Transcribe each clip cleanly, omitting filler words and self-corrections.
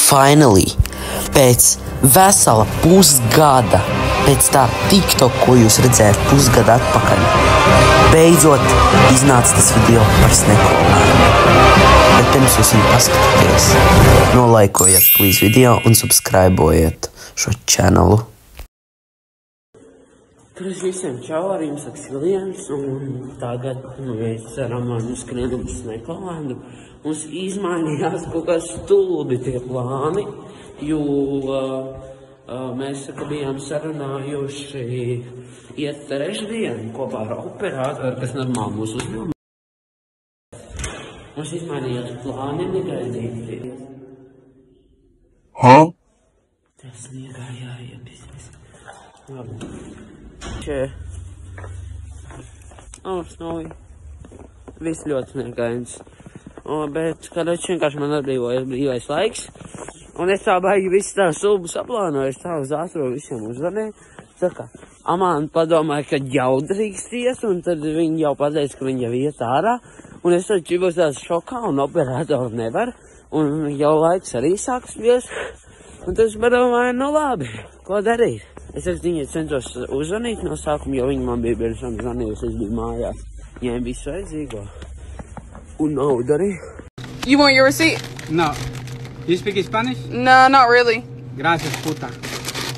Finally, pēc vesela pusgada, pēc tā TikTok, ko jūs redzējāt pusgadu atpakaļ, beidzot iznāca tas video par Snekolēnu. Bet pirms jūs viņu paskatāties, nolaikojiet please video un subscribojiet šo channelu. Tur visiem čau, arī jums saka Siliens, un tagad mēs ar Amānu skrienam uz Snekolēnu. Mums izmainījās kaut kā stulbi tie plāni, jo mēs bijām sarunājuši iet trešdien kopā ar operātoru, kas normāli mūs uzņem. Mums izmainījās plāni negaidīti. Tas sniegā jāiebīsies. Labi. Snovi. Viss ļoti negaidīts. Bet, kad es vienkārši man atbrīvojas brīvais laiks, un es tā baigi visu tā sulbu saplānoju, es tā uz ātro visiem uzvanēju. Saka, Amāna padomāja, ka jau drīksties, un tad viņi jau pateica, ka viņi jau iet ārā, un es tad čibos tās šokā, un operātoru nevar, un jau laiks arī sāks bies, un tad es padomāju, nu labi, ko darīt? Es viņai centos uzvanīt no sākuma, jo viņi man bija pirms tam zvanījusi, es biju mājās, viņai visu vajadzīgo. You want your receipt? No. You speak Spanish? No, not really. Gracias, puta.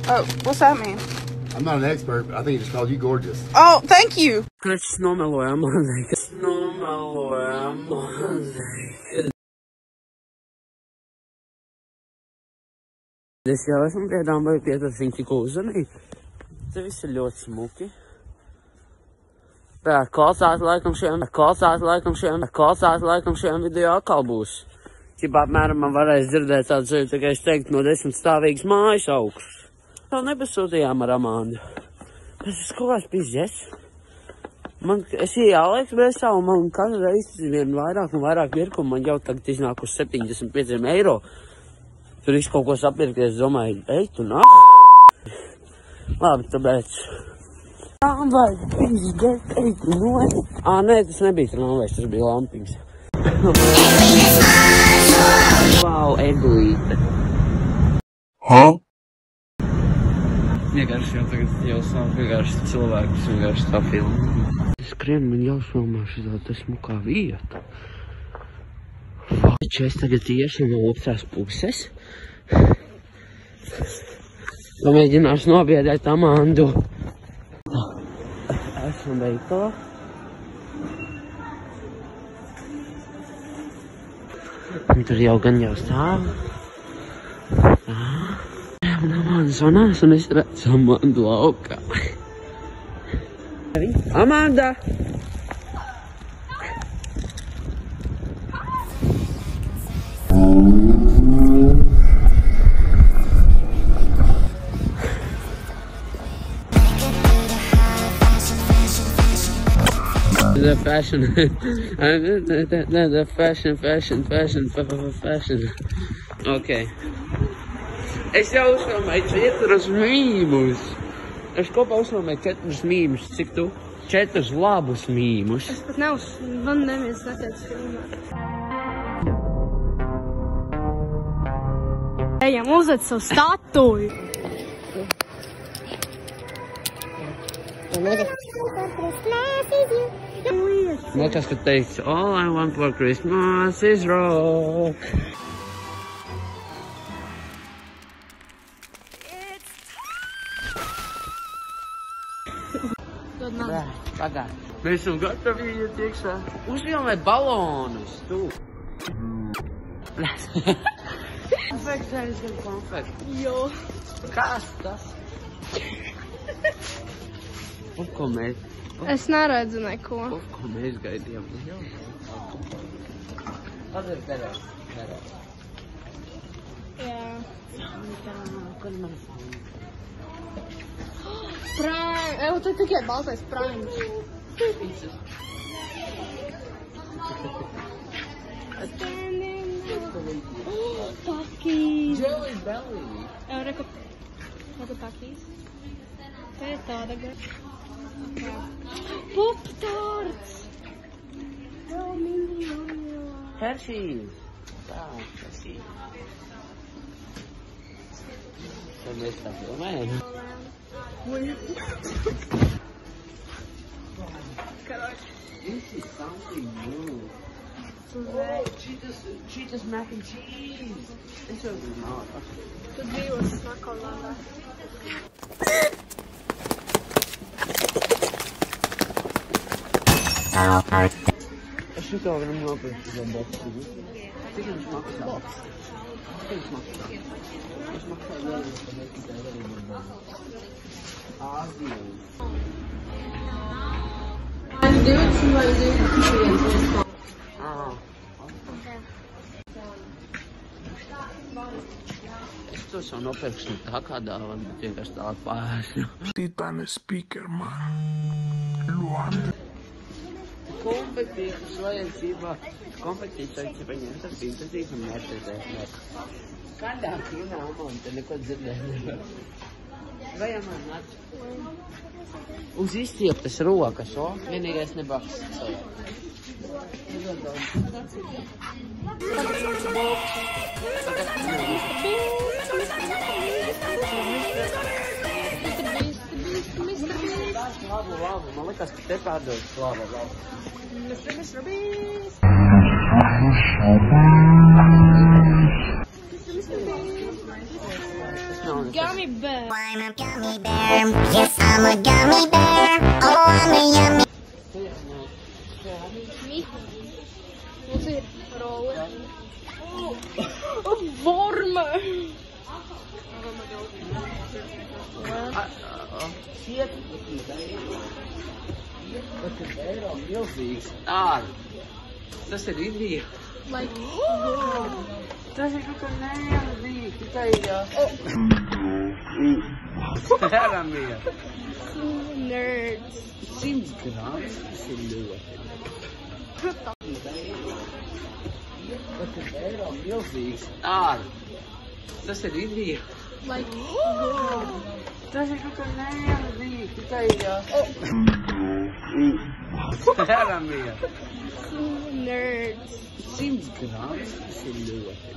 Oh, what's that mean? I'm not an expert, but I think he just called you gorgeous. Oh, thank you. Es nomeloju Amānai. Es jau esmu piedām vai pietas viņu tikko uzvanīt. Te viss ir ļoti smuki. Klausās laikam šiem video atkal būs. Ķipā apmēram man varēs dzirdēt tādu sevi, tā kā es teiktu no 10 stāvīgas mājas augšas. Vēl nepasūtījām ar Amāndu. Tas ir kaut kāds pizģes. Es ielaiku brēsā un man katru reizi vien vairāk un vairāk virkumu. Man jau tagad iznāk uz 75 eiro. Tur visu kaut ko sapirkties, domāju, ej tu nā. Labi, tāpēc. Tramvajs, pizģet, ej tu no. Nē, tas nebija tramvajs, tas bija lampiņas. Wow, eglīte. Vienkārši jau tagad jau sāk vienkārši cilvēkus vienkārši tā filmu. Es skrienu, man jau filmāšu tā smukā vieta. Es tagad iešu no otrās puses. Mēģināšu nobiedēt Amāndu. Esmu veikalā. Un tur jau gan jau stāv. Un Amāna zvanās, un es redzu Amāndu laukā. Amānda! The fashion, fashion. Okay. Es jau uzfilmēju 4 mīmus. Es kopā uzfilmēju 4 mīmus. Cik tu? 4 labus mīmus. Es pat man neviens neteica filmēt. Ejam, uzved savu statuju. Liekas, ka teiks, all I want for Christmas is rock. Pagād. Mēs esam gatavi iet iekšā. Uzfilmēt balonus, tu. Konfekts, es gribu konfekts. Jo. Kas tas? Ko mēs? Es neredzu neko. Ko mēs gaidījām? Tad ir terās. Jā. Kad man Prime. Evo, tad tikai baltais Prime. Pakīs. Jelly belly. Evo, reku pakīs. Te ir tāda gara. Pop-tarts! Hershey's. Tā, Hershey's. tad mēs tā filmējam. This is something new. Oh, Cheetos mac and cheese. This is not. Тут bija smakola. Es šito varam nopirkt za boksu. Cik viņš maksā? Cik viņš maksā? Viņš maksā vēlreiz, ka mēs tikai varam Āziju. Es to savu nopirkšu tā kā dāvanu, bet vienkārši tālāk pārēšu. Ήταν speaker, man. Luanda. Kompetīcijas vajadzībā. Kompetīcijas vajadzībā ņemt ar pintazību un mērķēties. Kādā kīnā man te neko dzirdēt. Vai man nāc? Uz izstieptas rokas, o? Vienīgais nebaks. Labu, man liekas, ka te pārdodas labu. Mr. Beast! Gummy bear! I'm a gummy bear. Yes, I'm a gummy bear. Oh, I'm a yummy. Mums ir rolle. Vorma! Tas ir eiro milzīgs. Tas ir Indija. Tas ir kaut kā neilzīgi, tikai Ceramie. Nerds. 100 grams, tas ir ļoti. Tas ir eiro milzīgs. Tas ir Indija. Tas ir kaut kā neilzīgi, tikai Ceramie. Nerds. 100 grams, tas ir ļoti.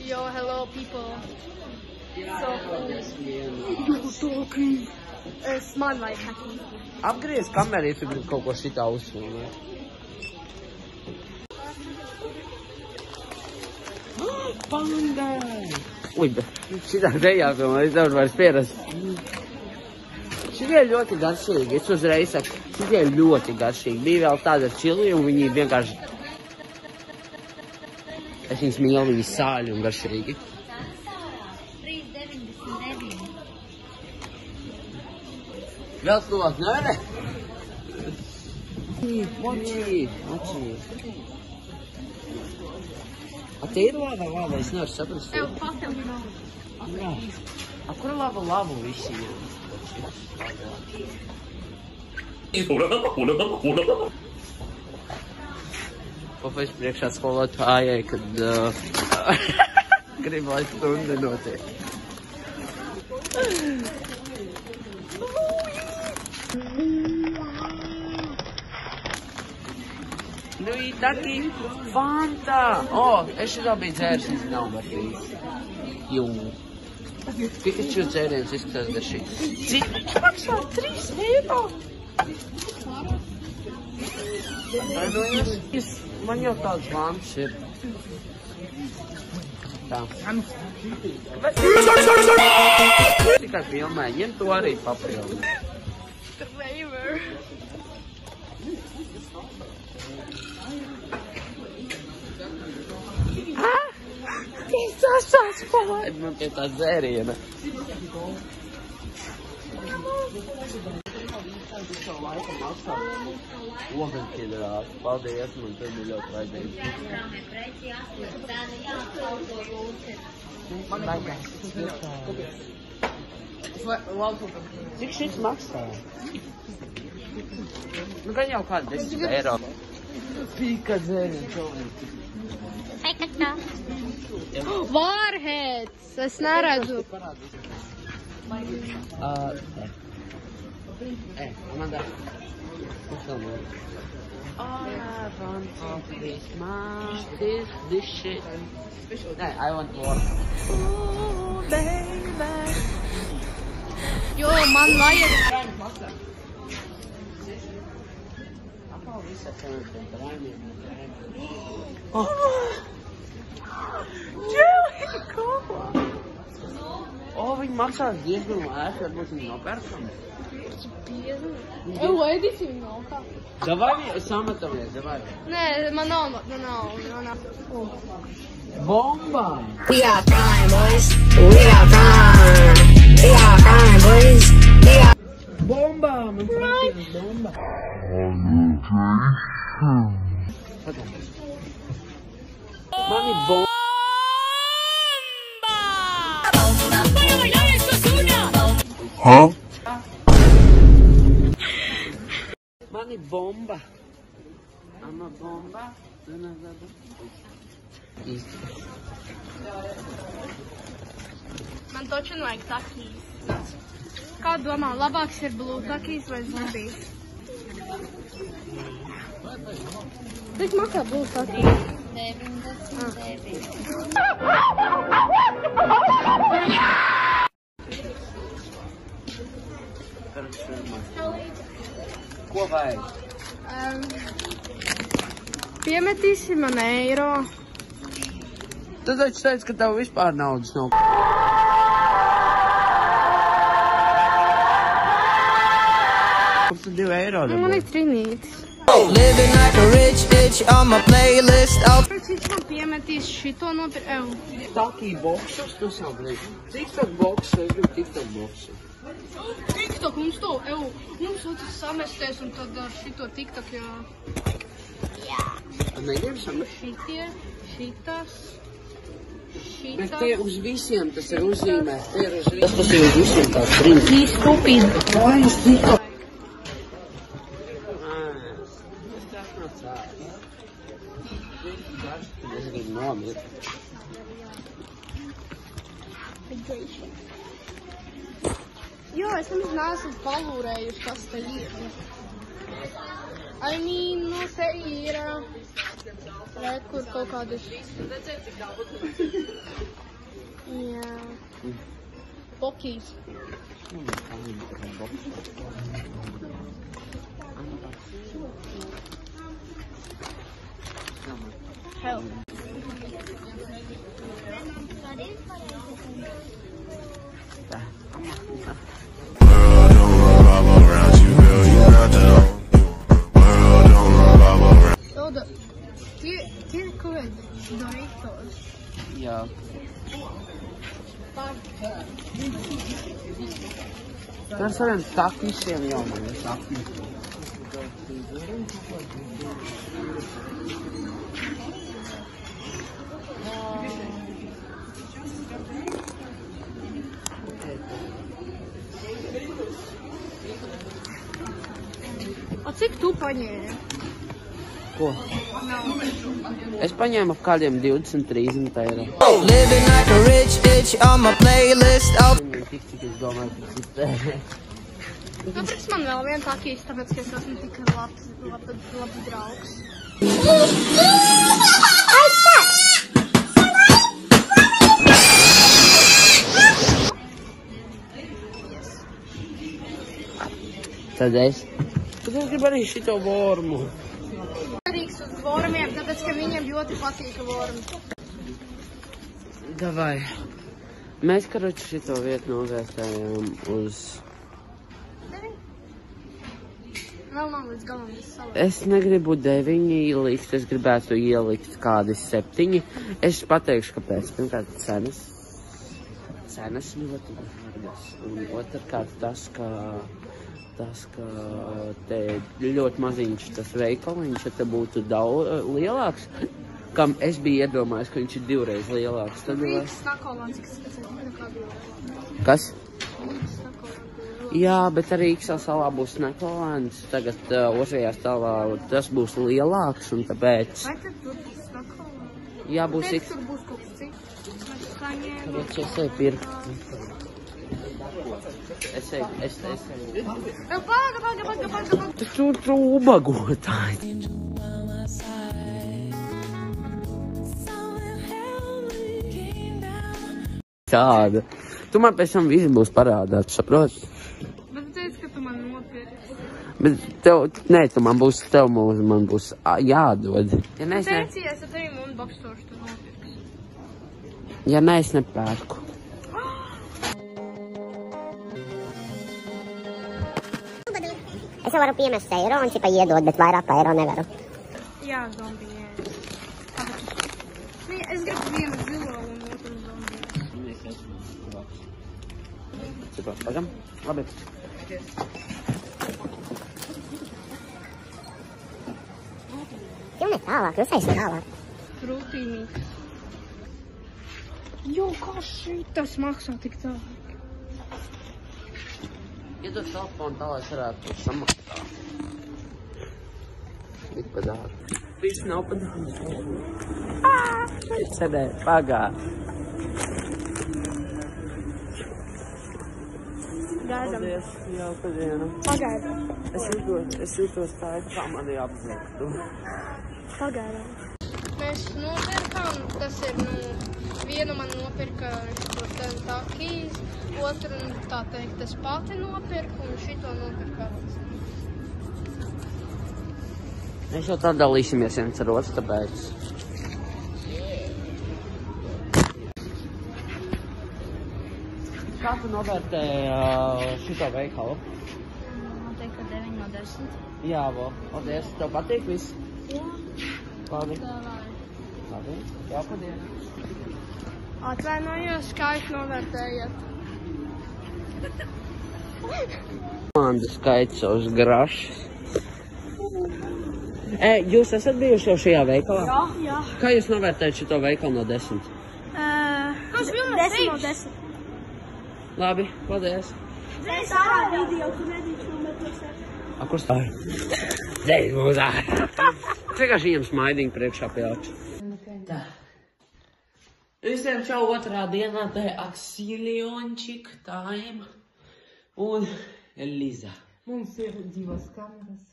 Yo, hello people. So cool. Man vajag haki. Apgriez kameru, ja tu gribi kaut ko šitā uzfilmēt. Pandai! Ui, bet šitā nejāfilmē, es nevaru vairs pierast. Šitie ir ļoti garšīgi, es uzreiz saku, šitie ir ļoti garšīgi. Bija vēl tāda čili un viņi vienkārši... Es viņas mīlu, viņi sāļi un garšīgi. 3,99. Vēl tuvāk, nevarē? Moči. A te ir lava, es nevaru saprast. Ev, patev. Jā. A kura lava visi ir? Papēc priekšā skolotājai, kad grib, lai stunda notiek. Nu, taki Fanta! Es šitā biju dzērs, viņš nav garšīgs. Jū. Pikaču dzēriens izskatās garšīgi. Cik maksā 3 eiro? Man jau tāds vāns ir. Tā. Tikai filmē, ņem to arī papildu. Kramer. Tas atspēlē. Man pie tā dzēriena. Ogaļķidrāti. Paldies, man tur bija ļoti vajadzīgi. Cik šis maksā? Nu, gan jau kādi 10 eiro. Pika dzēriens. Warheads! Es neredzu. Amanda. Uzfilmē. All I want for Christmas is this shit. Hey, I want water. Ooh, baby. Yo, man, liar. Viņi maksās diezgan lēti, varbūt viņi nopērkam. Ēdīs viņu nokā. Davai samatamies, davai. Nē, man nav. Bomba! We got crime, boys. We got crime. We got crime, boys. We got Bomba! Man patīk bomba. Man ir bomba. Huh? Man ir bomba. Ama bomba. Man taču vajag takīs. Kā domā, labāks ir blue takīs vai zombijs? Cik maksā blue takīs? 99. Ko vajag? Piemetīsi man eiro. Tu taču teici, ka tev vispār naudas nav. Kur tu 2 eiro dabūji? Man ir trinītis. Living like a rich bitch on my playlist. Cik man piemetīs šito nopirkt? Takī boksus, tu saprati. TikTok boksu, es gribu TikTok boksu. TikTok mums to, mums otrs samesties un tad ar šito TikTok, jā. Negrib samest? Šitas. Bet tie uz visiem tas ir uzzīmēts. Tie ir uz visiem. Tas ir uz visiem tāds brīdis. He stupid. Vai es TikTok? Es gribu nomirt. Jo, es nemaz neesmu palūrējuši, kas te ir. I mean, nu te ir, kur kaut kādas. Jā. Pokīs. Hell. Tie kaut kādi Doritos. Jā. Tā ar saviem takīšiem jau man ir takīši. O cik tu paņēmi? Ko? Es paņēmu ap kādiem 20-30 eiro. Living like a rich bitch on my playlist. Tik, cik es domāju, ka tas tērē. Kāpēc man vēl vien takīs, tāpēc, ka es esmu tik labs draugs. Tad es. Tad es gribu arī šito vormu. Rīks uz vormiem, tāpēc, ka viņiem ļoti patīk vormi. Davai. Mēs, karoči, šito vietu novērtējām uz... Vēl nav līdz galam viss salā. Es negribu 9 ielikt, es gribētu ielikt kādi 7. Es pateikšu, kāpēc. Pirmkārt, cenas. Cenas ļoti dārgas. Un otrkārt tas, ka te ļoti maziņš tas veikaliņš, ja te būtu daudz lielāks, kam es biju iedomājis, ka viņš ir 2 reizes lielāks. Tad Rīgas Snakolāns, kas nekādu lielāks. Kas? Rīgas Snakolāns. Jā, bet arī Iksā salā būs Snakolāns. Tagad otrajā stāvā tas būs lielāks un tāpēc... Vai tad tur būs Snakolāns? Jā, būs Teiks, tur būs kaut kas cits. Kāpēc es eju pirkt? Es eju. Paga. Tu ubagotāji. Kāda? Tu man pēc tam viss būs parādāt, saproti? Bet tu teici, ka tu man nopirksi. Bet tev, nē, man būs jādod. Ja nē, es ne... Teici, es ar tevi un bakstošu tu nopirksi. Ja nē, es nepērku. Es jau varu piemest eiro un cipa iedot, bet vairāk pa eiro nevaru. Jā, zombiju. Es gribu vienu zilo un otru zombiju. Super, pagam? Labi. Jau ne tālāk, jūs aiz tālāk. Krūtīnīgs. Jo, kā šitas maksā tik tālāk? Iedod telefonu tā, lai es varētu samaksāt. Tik pa dārgu. Viss nav pa dārgu. Sēdē, pagār. Gaidam. Paldies, jauka diena. Pagaidām. Es jūtos tā, kā mani apzaktu. Pagaidām. Mēs nopirkām, tas ir, vienu man nopirka takīs, otru, tā teikt, es pati nopirku un šito nopirka Arons. Mēs jau tā dalīsimies viens ar otru, tāpēc. Kā tu novērtēji šito veikalu? Noteikti, ka 9 no 10. Jā, paldies. Tev patīk viss? Jā. Labi. Davai. Labi. Jauka diena. Atvainojos, kā jūs novērtējat? Komandu skaits uz grašas. Jūs esat bijuši jau šajā veikalā? Jā. Kā jūs novērtējat šito veikalu no 10? 10 no 10. Labi, paldies. Es ārā video, tu nedīšu no metros. A, kur stāv? Dēļ mūs ārā. Vienkārši viņam smaidiņu priekšā pie aču. Tā. Visiem čau otrā dienā, tā ir Aksiliončik, Taim un Eliza. Mums ir 2 kameras.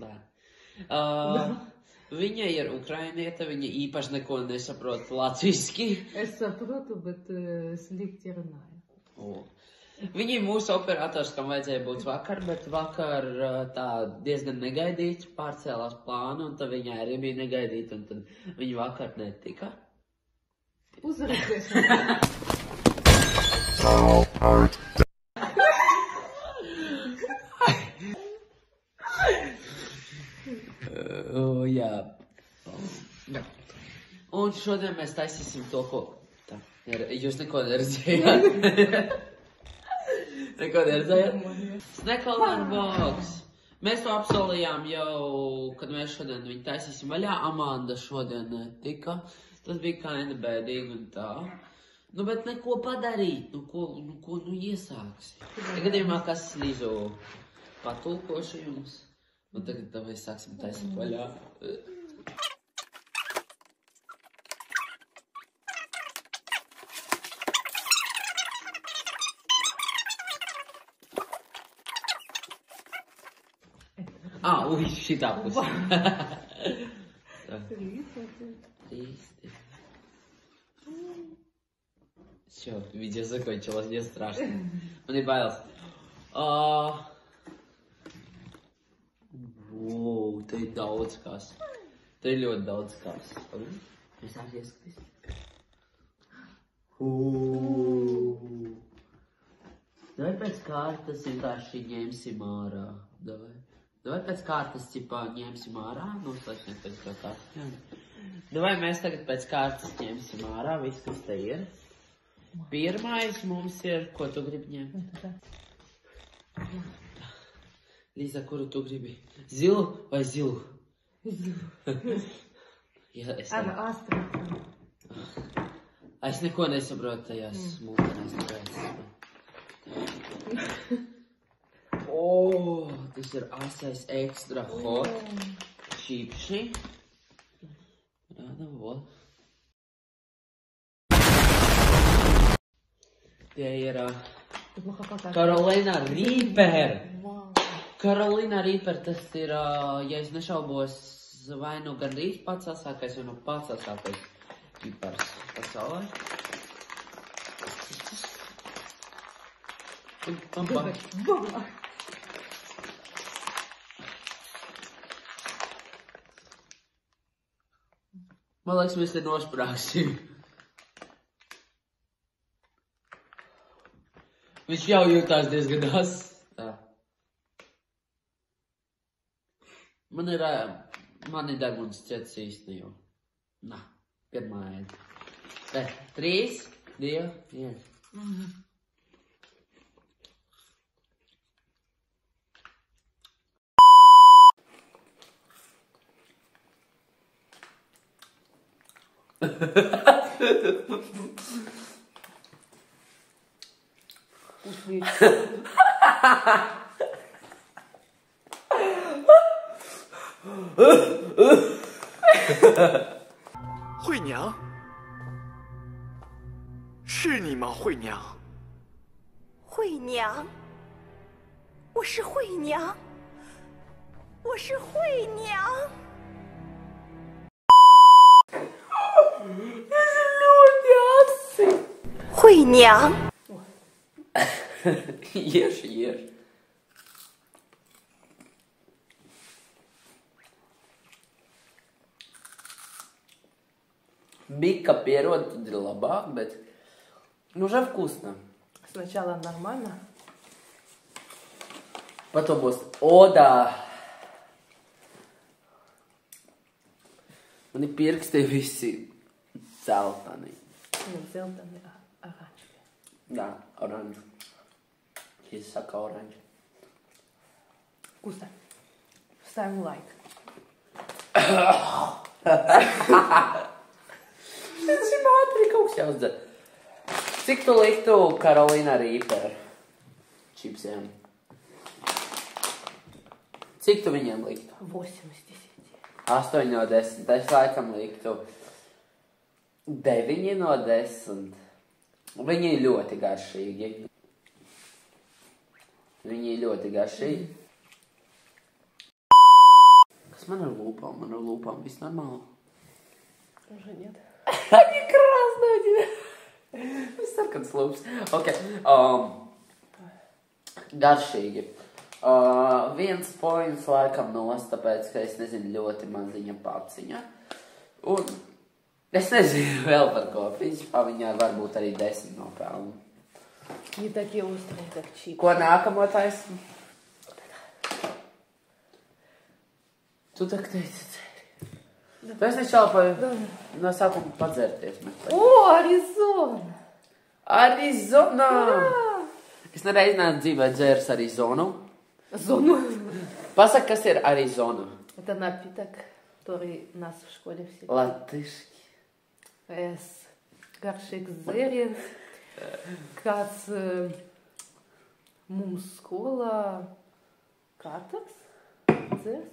Nē. Viņa ir ukrainieta, viņa īpaši neko nesaprot latviski. Es saprotu, bet slikti runāju. Viņa ir mūsu operators, kam vajadzēja būt vakar, bet vakar tā diezgan negaidīti pārcēlās plānu, un tad viņai arī bija negaidīti, un tad viņa vakar netika. Uzvarēties. Jā. Un šodien mēs taisīsim to, ko... Tā, jūs neko neredzējāt? Neko neredzējāt? Snekalner box. Mēs to apsolījām jau, kad mēs šodien viņu taisīsim vaļā. Amanda šodien netika. Tas bija kaini bēdīgi un tā. Bet neko padarīt. Ko iesāksi? Gadījumā, kas Līzu patulkošu jums. Un tagad mēs sāksim taisīt vaļā. Ui, šitā pusē. Тридцать. Все, видео закончилось, не страшно. Мне боялся. Wow, te ir daudz kas. Te ir ļoti daudz kas. Es sāku ieskatīt. Davai pēc kārtas vienkārši ņemsim ārā. Davai pēc kārtas cipā ņemsim ārā. Noslēgsim pēc kārtas. Davai mēs tagad pēc kārtas ņemsim ārā. Viss, kas te ir. Pirmais mums ir, ko tu gribi ņemt? Līza, kuru tu gribi? Zilu vai zilu? Zilu. Jā, es Ar astrātu. Es neko nesaprotu tajās mūkenēs. Tas ir asais ekstra hot čipši. Rāda, vo. Tie ir Carolina Reaper. Carolina Reaper, tas ir, ja es nešaubos, vai nu gandrīz pats asākais, vai nu pats asākais pipars pasaulē. Man liekas, mēs te nosprāksim. Viņš jau jūtās diezgan ass. Tā. Man ir deguns ciets īsti jau. Nā, pirmā ēd. 3, 2, 1.惠娘，是你吗，惠娘？惠娘，我是惠娘，我是惠娘。惠娘，Ieši. Бика pierod, tad ir labāk, bet уже вкусно. Сначала нормально. Потом būs odā. Man ir pirksti visi zeltani. Zeltani, oranžie. Jā, oranži. Šis saka oranži. Вкусно. Ставим лайк. Tas ir ātri kaut kas jāuzdzer. Cik tu liktu Karolīna Rīper čipsiem? Cik tu viņiem liktu? 8 из 10. 8 no 10. Es laikam liktu 9 no 10. Viņi ir ļoti garšīgi. Kas man ar lūpām? Man ar lūpām viss normāli. Уже нет. Они красные у тебя. Sarkans lūps. Ok. Garšīgi. 1 points laikam nos, tāpēc, ka es nezinu ļoti maziņa paciņa. Un es nezinu vēl par ko. Principā viņai varbūt arī 10 nopelnu. Не такие острые, как чипсы. Ko nākamo taisam? Tu tak teici dzēri. Tu esi nešāli no sākuma padzērties. О, Аризона! Arizona! Es nereiz neesmu dzīvē dzērs Arizonu. Зону. Pasaka, kas ir Arizona? Это напиток, который нас в школе все... Latviski. Es garšīgs dzēriens, kāds mums skolā katrs dzērs.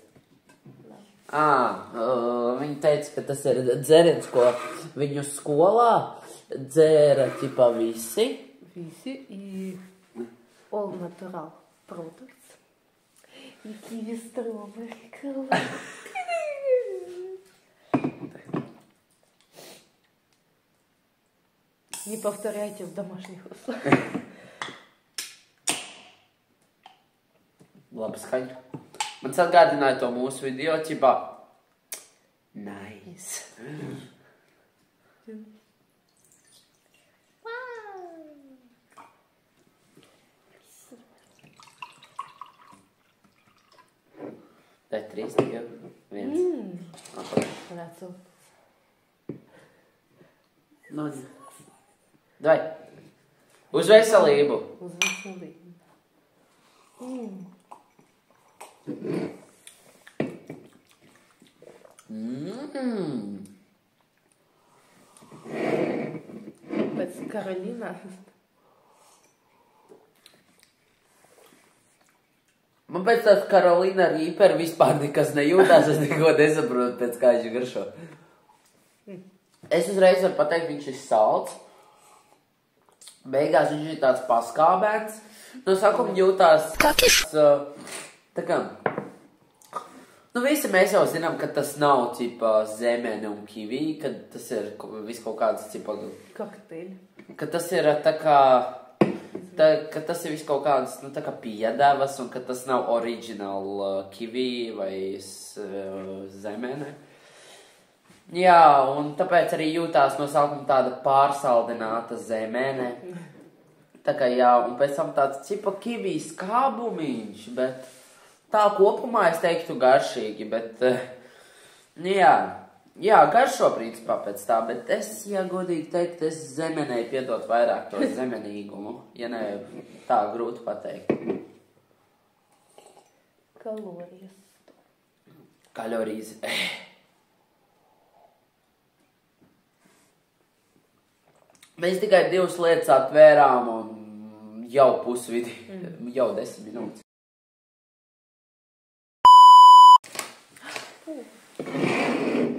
Viņi teica, ka tas ir dzēriens, ko viņu skolā dzēra ķipā visi. Visi и all natural products. И kiwi strawberry color. Не повторяйте в домашних условиях. Labi skaņa. Man atgādināja to mūsu video, ķipā. Nice. Dai 3, 2, 1. Rācu. Nu, dai. Uz veselību. Uz veselību. Pēc Karolīna. Man pēc tās Karolīna Rīper vispār nekas nejūtās, es neko nesaprotu pēc kā viņš garšo. Es uzreiz varu pateikt, viņš ir salds. Beigās viņš ir tāds paskābēns. No sākuma jūtās... Tā kā... Nu, visi mēs jau zinām, ka tas nav, ķipa, zemene un kivī, ka tas ir viss kaut kāds, ķipa... Kokteļi. Ka tas ir tā kā... ka tas ir viss kaut kādas, nu, tā kā piedevas, un ka tas nav oriģināli kivī vai zemene. Jā, un tāpēc arī jūtās no sākuma tāda pārsaldināta zemene. Tā kā jā, un pēc tam tāds cipa kivī skābumiņš, bet tā kopumā es teiktu garšīgi, bet, jā, garšo principā pēc tā, bet es, ja godīgi teikt, es zemenei piedot vairāk to zemenīgumu, ja ne tā grūti pateikt. Kalorijas. Mēs tikai 2 lietas atvērām un jau pusvidi, jau 10 minūtes.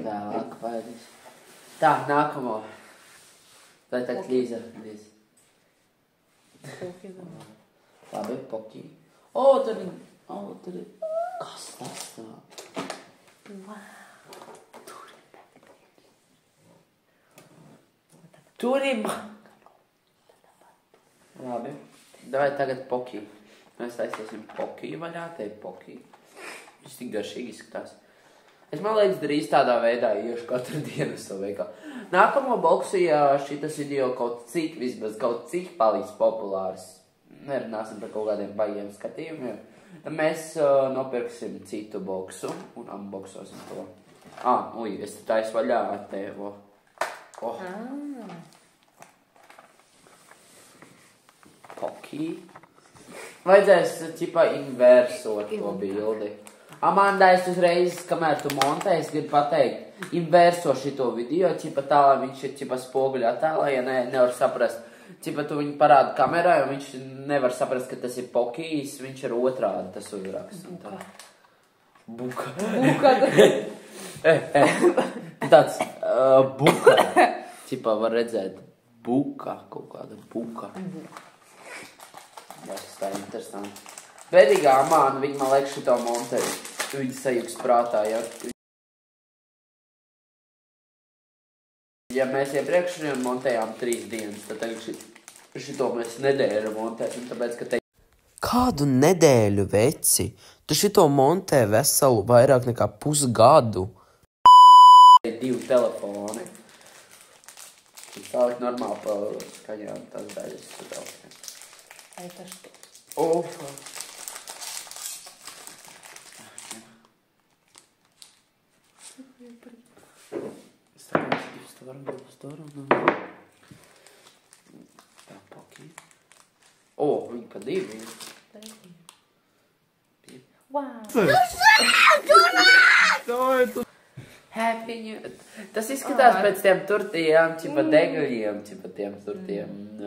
Tālāk, vajadzīs. Tā, nākamo. Vai tagad Līza? Labi, poki. Tur ir. Kas tas tā? Tur ir. Labi. Davai tagad poki. Mēs taisīsim poki vaļā, te ir poki. Viņš tik garšīgi izskatās. Es, man liekas, drīz tādā veidā iešu katru dienu savu veikalu. Nākamo boksu, ja šitas video kaut cik vismaz, kaut cik paliks populārs, nerunāsim par kaut kādiem baigiem skatījumiem, tad mēs nopirksim citu boksu un unboxosim to. Es te taisu vaļā tevo. Poki. Vajadzēs, ķipā, inversot to bildi. Amanda, es uzreiz, kamēr tu montē, es gribu pateikt, inverso šito video, ķipa tā, lai viņš ir, ķipa, spoguļu attēlā, ja nevar saprast. Ķipa, tu viņu parādi kamerā, jo viņš nevar saprast, ka tas ir pokijs, viņš ir otrādi, tas uzraksts. Buka. Tāds, buka. Ķipa, var redzēt, buka, kaut kāda buka. Tas tā interesanti. Bēdīgā Amāna, viņa man liek šito montēju. Viņa sajūgs prātā, ja. Ja mēs iepriekš montējām 3 dienas, tad tagad šito mēs nedēļu montēsim, tāpēc, ka te... Kādu nedēļu, veci? Tu šito montē veselu vairāk nekā pusgadu. 2 telefoni. Sālikt normāli pa skaņām tās daļas. Tā, poki. Viņi pa 2 ir. Happy New... Tas izskatās pēc tiem turtiem, ķipa degļiem, ķipa tiem turtiem v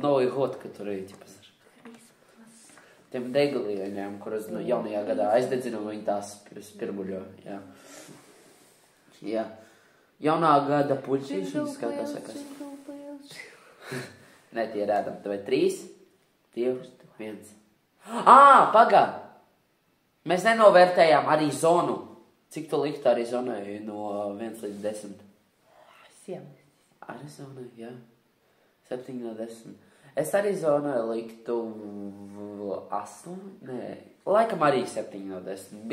Nový hod, ka tur ir, ķipa tiem deglieņiem, kuras jaunajā gadā aizdedzinu, viņi tās spirbuļo, jā. Jā. Jaunā gada puļķīšanas skatās, kas. Nē, tie rādam. Tev 3, 2, 1. Pagā! Mēs nenovērtējām Arizonu. Cik tu liktu Arizonai no 1 līdz 10? 7. Arizonai, jā. 7 no 10. Es Arizonai liktu 8, nē. Laikam arī 7 no 10.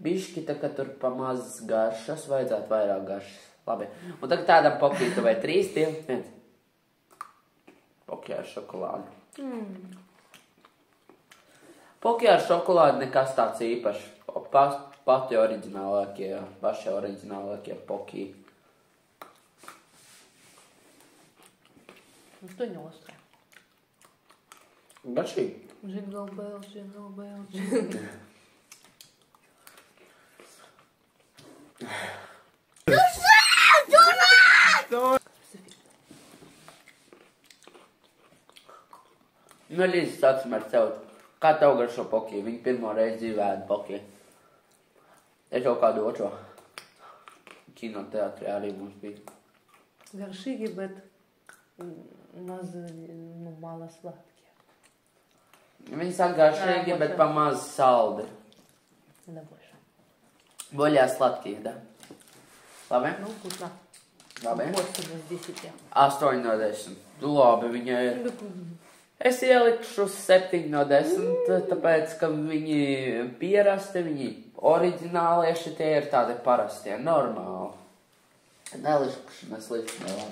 Biški, tā kā tur pa maz garšas, vajadzētu vairāk garšas. Labi. Un tagad tādam pokītu vai 3, 2, 1. Pokī ar šokolādi. Pokī ar šokolādi nekas tāds īpašs. Paši oriģinālākie pokī. Что не острое? Garšīgi. Jingle bells, jingle bells. Nu, Līdz, sāksim ar tev. Kā tev garšo pokī? Viņa pirmo reizi dzīvē ēd pokī. Es jau kādu otro kinoteātrī arī mums bija. Гаршиги, bet мало сладкие. Viņi saka garšīgi, bet pa maz saldi. Да, больше. Более сладкие, да? Labi? Ну, вкусно. Labi. 8 uz 10. 8 no 10. Labi, viņa ir. Es ielikšu 7 no 10, tāpēc, ka viņi pierasti, viņi oriģinālie šitie ir tādi parastie, normāli. Nelikšu vēl.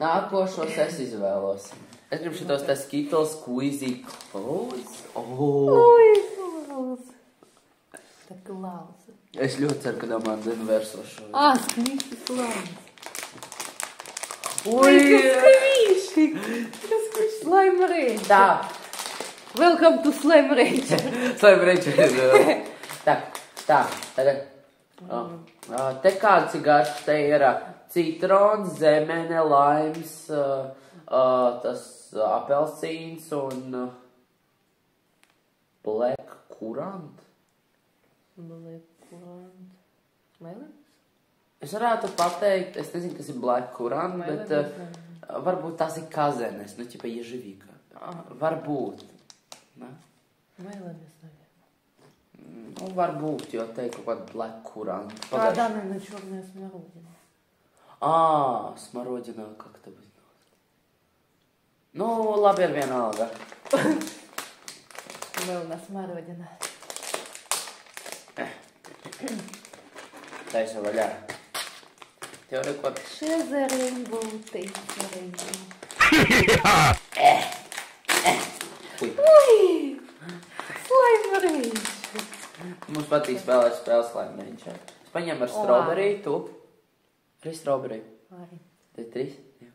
Nākošos es izvēlos. Es gribu šitos te Skittles Squeezy Clouds. Clouds. Tā klausa. Es ļoti ceru, ka man zinu vērsošu. Squeezy Clouds. Skvīši! Slime Range. Tā. Welcome to Slime Range. Slime Range. Tā. Tagad. Te kāds ir garš, te ir citrons, zemene, laims, tas apelsīns un black currant. Melons? Es varētu pateikt, es nezinu, kas ir black currant, bet varbūt tās ir kazenes, nu, ķipa ieživīka. Varbūt. Melons, Nu, varbūt, jo te ir kaut kāda black currant. Да, наверное, черная смородина. Смородина, как это будет? Nu, labi ir vienalga. Melna smorодина. Taisa vaļā. Tev rekord. Share the rainbow, take the rainbow. Ui! Slime Range. Mums patīk spēlēt Slime Range. Es paņēmu ar strawberry, tu? Arī strawberry. Arī. Te 3? Jā.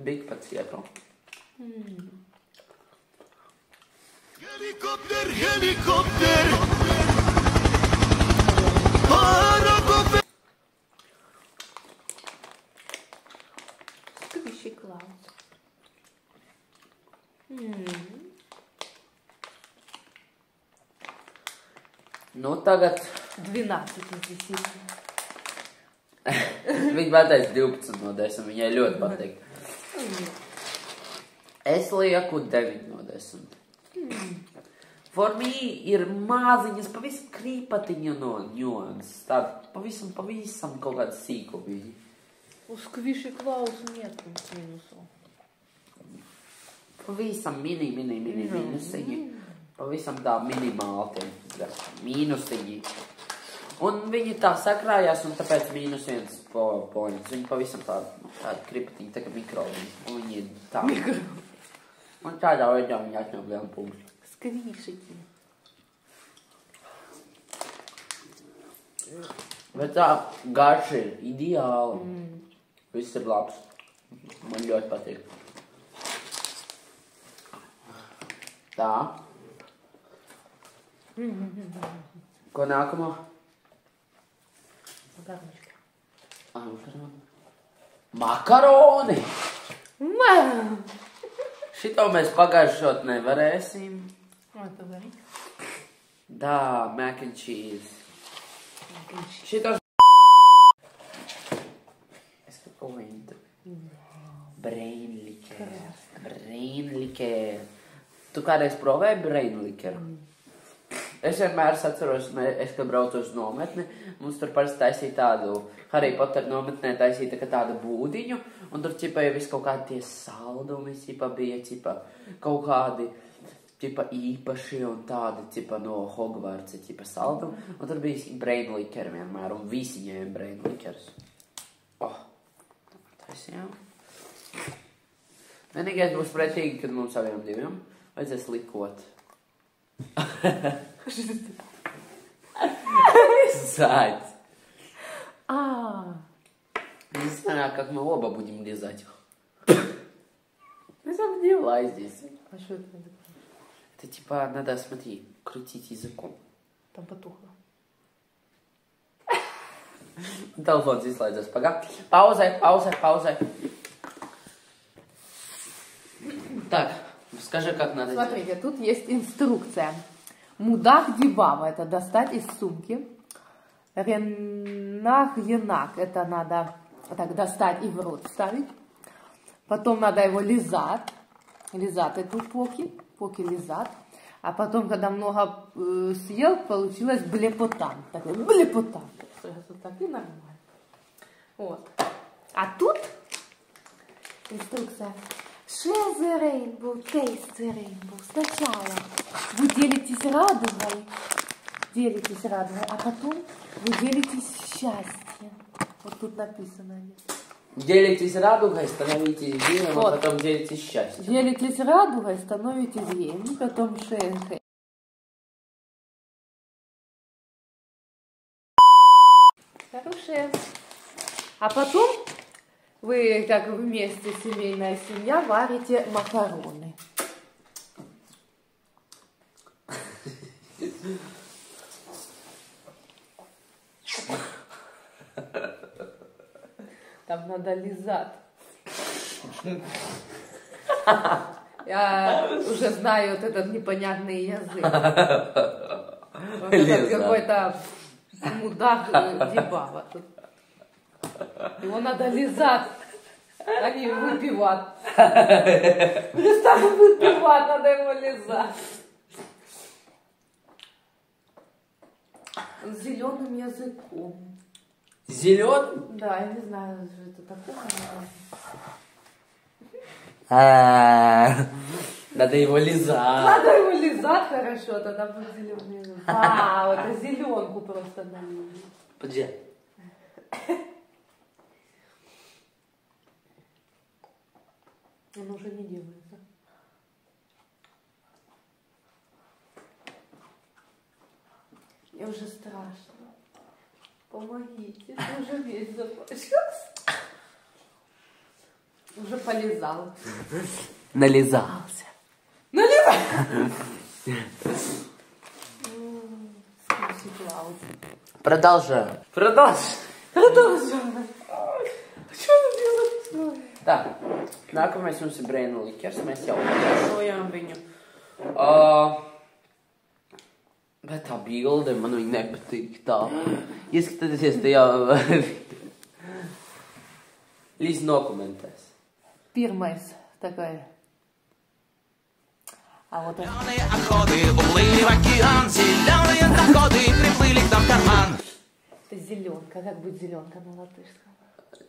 Big pats iekro. Helikopter, helikopter. Squishy Cloud. Nu, tagad... 12 uz 10. Viņa pateica 12 no 10, viņai ļoti patīk. Es lieku 9 no 10. For me ir māziņas pavisam krīpatiņa no nuances. Tāda pavisam kaut kāda sīku viņi. У Squishy Cloud нет минусов. Pavisam mīnusiņi. Pavisam tā minimāli tie mīnusiņi. Un viņi tā sakrājās, un tāpēc -1 points. Viņi pavisam tāda kripatiņa, tā kā mikroviņi. Un viņi ir tā. Un tādā veidā viņi atņem lielu punktu. Squishiki. Bet tā garša ir ideāla. Viss ir labs. Man ļoti patīk. Tā. Ko nākamo? Makaroni. Makaroni! Šito mēs pagājušot nevarēsim. Это вари. Да, mac and cheese. Šitos... Es kaut ko vindu. Brain liquor. Tu kādreiz provēji brain liquor? Es vienmēr atceros, es, kad braucu uz nometni, mums tur parasti taisīja tādu, Harry Potter nometnē taisīja tādu būdiņu, un tur ķipa jau viss kaut kādi tie saldumi, ķipa bija, ķipa kaut kādi, ķipa īpaši un tādi, ķipa no Hogwarts, ķipa saldumi, un tur bija brain liquor vienmēr, un visi ņēma brain liquors. Taisījām. Vienīgais būs pretīgi, kad mums saviem diviem vajadzēs likot. Сзать. Не знаю, как мы оба будем лизать. На самом деле, лай здесь. А что это надо? Это типа надо, смотри, крутить языком. Там потухло. Телефон здесь слайдится. Пока. Пауза. Так, скажи, как надо делать. Смотрите, тут есть инструкция. Мудах дибава, это достать из сумки. Ренах-енак, это надо так достать и в рот вставить. Потом надо его лизать. Лизать эту поки лизать. А потом, когда много съел, получилось блепотан. Такой блепотан. Сразу так и нормально. Вот. А тут инструкция. Share the rainbow, taste the rainbow. Сначала вы делитесь радугой, а потом вы делитесь счастьем. Вот тут написано. Делитесь радугой, становитесь геем, Вот. а потом делитесь счастьем. Делитесь радугой, становитесь геем, и потом share. Хорошее. А потом вы, как вместе, семейная семья, варите макароны. Там надо лизать. Я уже знаю вот этот непонятный язык. Вот этот какой-то мудак дебаба тут. Его надо лизать, а не выпивать. Перестань выпивать, надо его лизать. С зеленым языком. Зеленый? Да, я не знаю, что это такое. Надо его лизать. Надо его лизать хорошо, тогда будет зеленый язык. А, вот это зеленку просто налили. Подожди. Он уже не делается. Мне уже страшно. Помогите, ты уже весь запачкался. Уже полизал. Нализался. Продолжаем. Продолжаем. Что ты делаешь? Tā, nākamais mums ir Brain Lickers. Mēs jau pašojām viņu. Bet tā bilde man viņa nepatīk tā. Ieskatieties tajā. Līdz nokomentēs. Pirmais такая. А вот это. Уплыли в океан, зеленые доходы приплыли к нам в карман. Это зеленка. Как будет зеленка на латышском?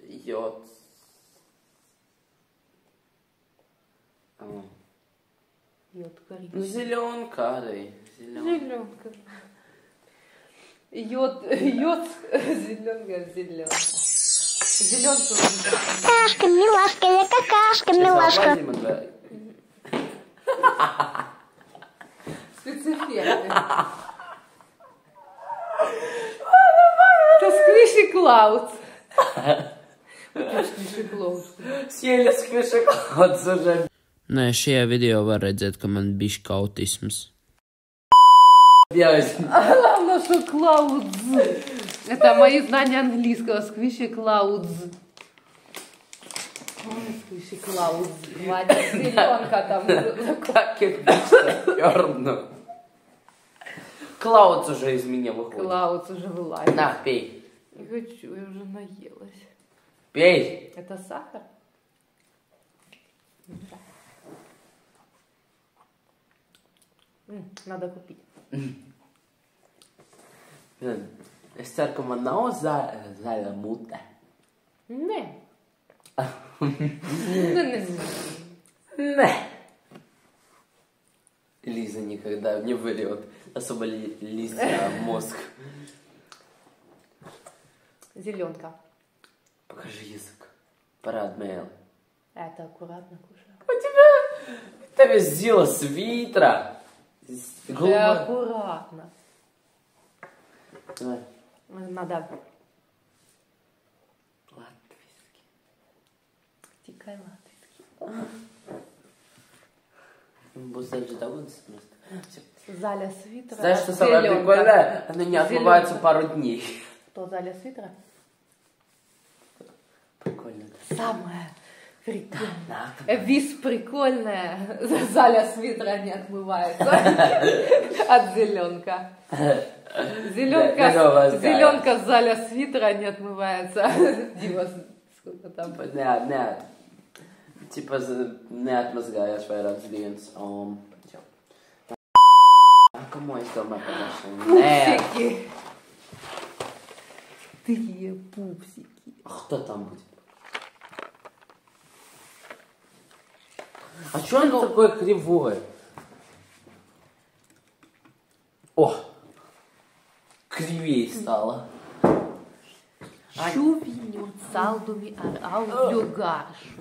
Йод. Йод-коричневый. Зеленка arī. Зеленка. Йод, зеленка. Зеленка. Какашка, милашка, я какашка, милашка. Спецэффекты. Это Squishy Clouds. Squishy Clouds. Sieļa Squishy Clouds уже. Nē, šajā video var redzēt, ka man bišķi autisms. Главное, что Clouds. Это мои знания английского. Squishy Clouds. Squishy Clouds. Зеленка там. Так их дерну. Clouds уже из меня выходит. Clouds уже вылазит. На, пей. Не хочу, я уже наелась. Пей. Это сахар? Надо купить. Es ceru, ka man nav zaļa mute. Nē. Nē. Лиза никогда не врет. Особо Лиза мозг. Зеленка. Покажи язык. Парад Мэйл. Это аккуратно кушаю. У тебя весь дело свитера. Аккуратно. Давай. Надо. Латвийский. Тикай латвийский. Будет даже довольно просто. Заля свитера. Знаешь, что самое прикольное? Она не отмывается пару дней. Что, Заля свитера? Прикольно. Самое прикольное. Вис прикольная. Заля свитера не отмывается. От зеленка. Зеленка Заля свитера не отмывается. Дима, сколько там? Типа, neatmazgājās vairākas dienas. Domāju, es domāju, ka nē. Пупсики. Такие пупсики. Кто там будет? А что оно такое кривое? О! Кривее стало. Šuviņu saldumi ar augļu garšu.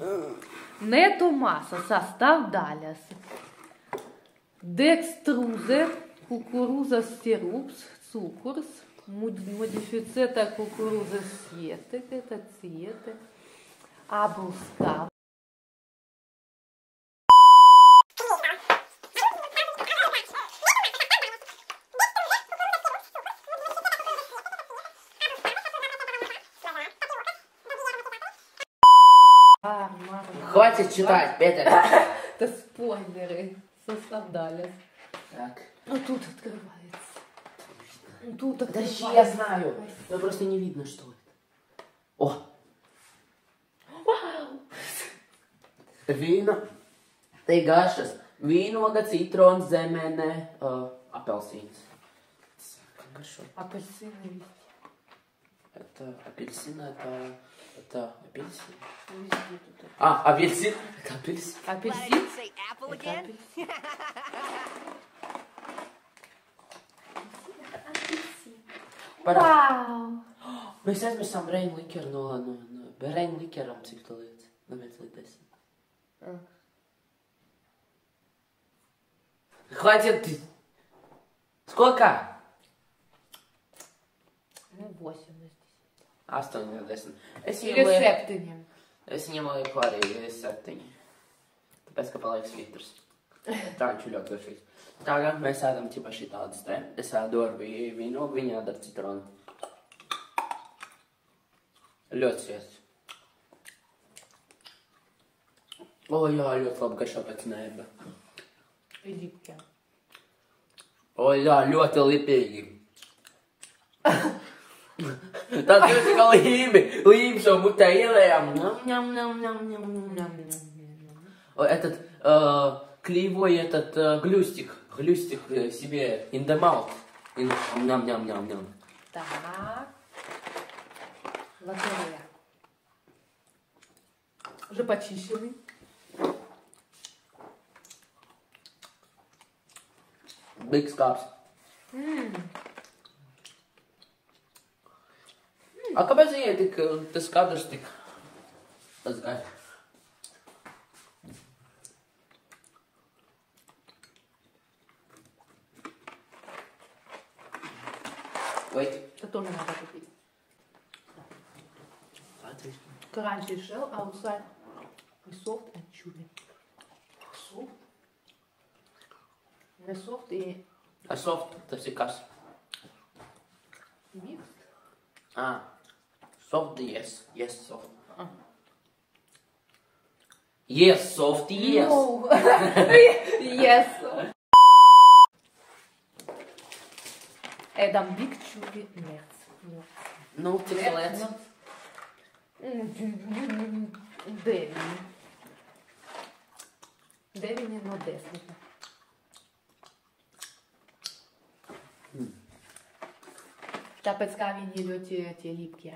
Neto masa sastāvdaļas. Dekstrūze, kukurūzas sirups, cukurs, modificēta kukurūzas ciete, apelskābe. Хватит читать, Петя. Это спойлеры, состав-далее. Так. Ну тут открывается. Тут Подожди, открывается. я знаю. Но просто не видно, что это. О! Vīna, te garšas, vīnoga, citrons, zemene, apelsīns. Garšo. Апельсины. Это апельсин, это апельсин. А, апельсин. Это апельсин. Апельсин? Вау! Mēs aizmirsām Brain Liquor no Brain Liquoram, cik tu lietas? No 1 līdz 10. Хватит ты. Сколько? Ну, 8 из 8 no 10. Es 10. Или ielieku, 7. es viņam lieku arī 7. Tāpēc, ka paliek svītrs. Tā viņš ir ļoti garšīgs. Tagad mēs ēdam ķipaši tādas te. Es ēdu ar vīnu, viņa ēd ar citronu. Ļoti sviests. O, jā, ļoti labi garšā pēc nēba. И липкие. O, jā, ļoti lipīgi. Tas ļoti kā līmi. Līmi šo mutē ielējām. Njam, njam, njam, njam, njam, njam. O, этот, кривой этот глюстик себе in the mouth. Njam, njam, njam, njam. Так. Лотерея. Уже почищенный. Big skāps. A kāpēc viņai tik, tas kadrs tik, tas gaļ? Wait. Это тоже надо купить. Crunchy shell outside is soft and chewy. Soft? Не soft и A soft, tas ir kas? mixed. Ah. Soft, yes. Yes, soft. Yes, soft, yes. No. Yes. Эдам big chewy nuts. Nu, cik lietas? 9. 9 no 10. Tāpēc kā viņi ļoti tie lipkie.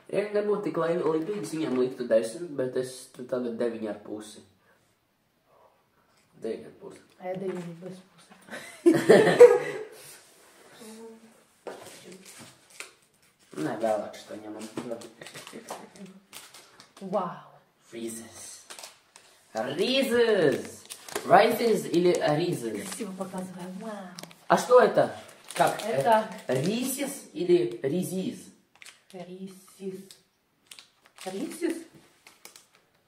Ja viņi nebūtu tik lipīgas, viņam liktu 10, bet es tagad 9,5. 9,5. А я 9 без вкуса. Nē, vēlāk šo ņemam. Вау. Reese's. Reese's. Reese's или Reese's? Красиво показываю. Вау. А что это? Как? Это Reese's или Reese's? Reese's. Reese's?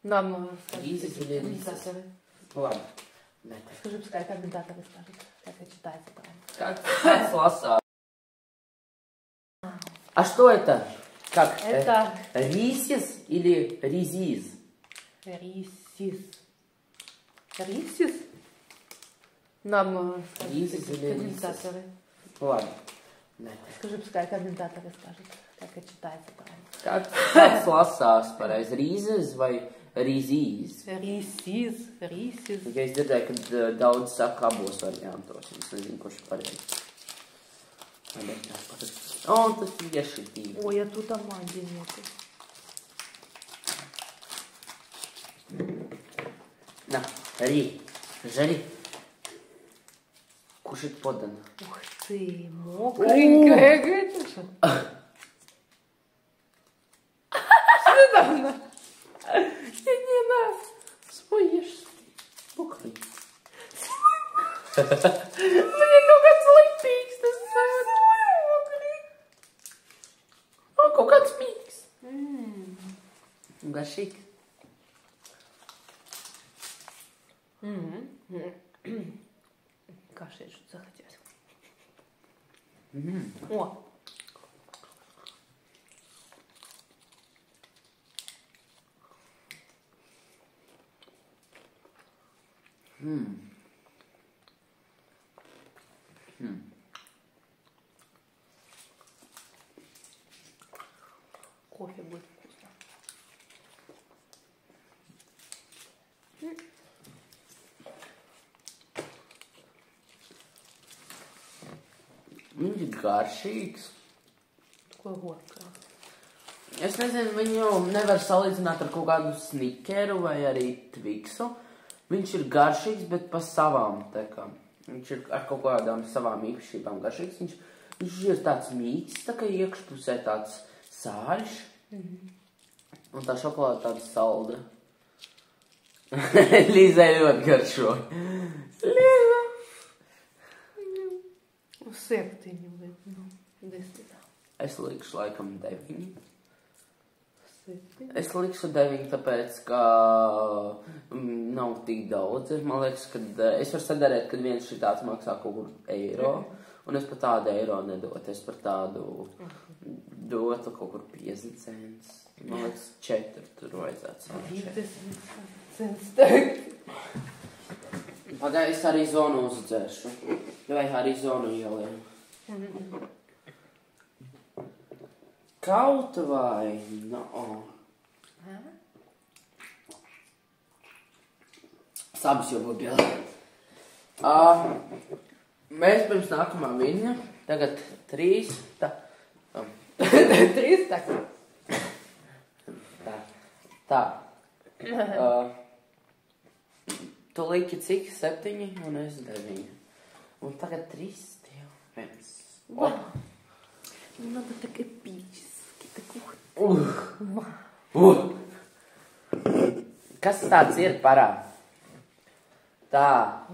Нам Reese's или Reese's? Ладно. Скажи, пускай комментаторы скажут, как это читается правильно. Как лоса. А что это? Как? Это Reese's или Reese's? Reese's. Reese's? Нам Reese's или комментаторы. Ладно. Скажи, пускай комментаторы скажут, как это читается правильно. Kāds lasās pareizi? Reese's vai Rīzīs. Rīsis. Ja es dzirdēju, ka daudz saka abos variantos. Es nezinu, kurš pareizi. O, tas ir iešķirtīgi. Ой, а тут аманди нету. На, Ри, жари. Кушать подано. Ух ты, мокренькая, Гатюша. Что там? Я не надо. Споешь. Мокрый. Мне kaut kāds lipīgs tas sēd. O, kaut kāds mīgs. Garšīgi. Кашель что-то захотелось. О! Кофе будет вкусно. Viņš ir garšīgs. Ko gorkā? Es nezinu, viņu nevar salīdzināt ar kaut kādu snikeru vai arī tviksu. Viņš ir garšīgs, bet pa savām tekām. Viņš ir ar kaut kādām savām īpašībām garšīgs. Viņš ir tāds mīgs, tā kā iekšpusē tāds sāļš. Un tā šokolāda tāda salda. Līzai ļoti garšo. Līza! Septiņi, bet, nu, 10. Es likšu laikam 9. 7. Es likšu 9, tāpēc, ka nav tik daudz. Man liekas, ka es varu sadarēt, kad viens šitāds maksā kaut kur eiro, un es par tādu eiro nedotu. Es par tādu dotu kaut kur 50 cents. Man liekas, 4 tur vajadzētu sākt. 50 cents tagad. Pagāju, es arī zonu uzdzēšu. Vai arī zonu ieliem. Kaut vai, no. Sabas jau būtu bielē. Mēs pirms nākamā viņa, tagad 3, tā. 3 tā. Tā. Tu liki cik? 7 un es 9. Un tagad 3, 2, 1. Вау. Надо так эпически, так Kas tāds ir parā? Tā.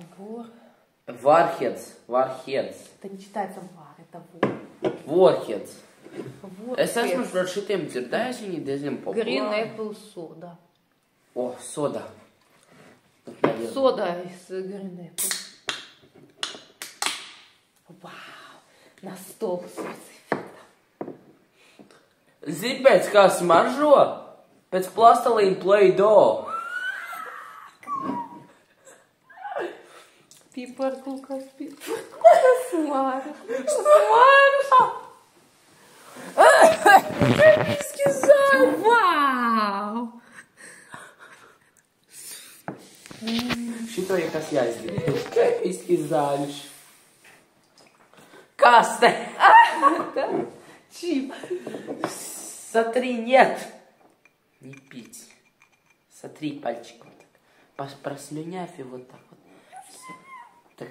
Warheads. Это не читается вар, это вор. Warheads. Es esmu par šitiem dzirdējis, viņi diezgan populāri. Green apple soda. O, soda. Soda из green apple. Вау. На стол с эффектом. Zini pēc kā smaržo? Pēc plastelīna Play-Doh. Пипарку, смара. Сказал, вау! Šito, ja kas jāizdara. Skaistiski zāļš. Kas te? Чип. Смотри, нет. Не пить. Смотри пальчиком так. Прослюнявь его так вот. Так.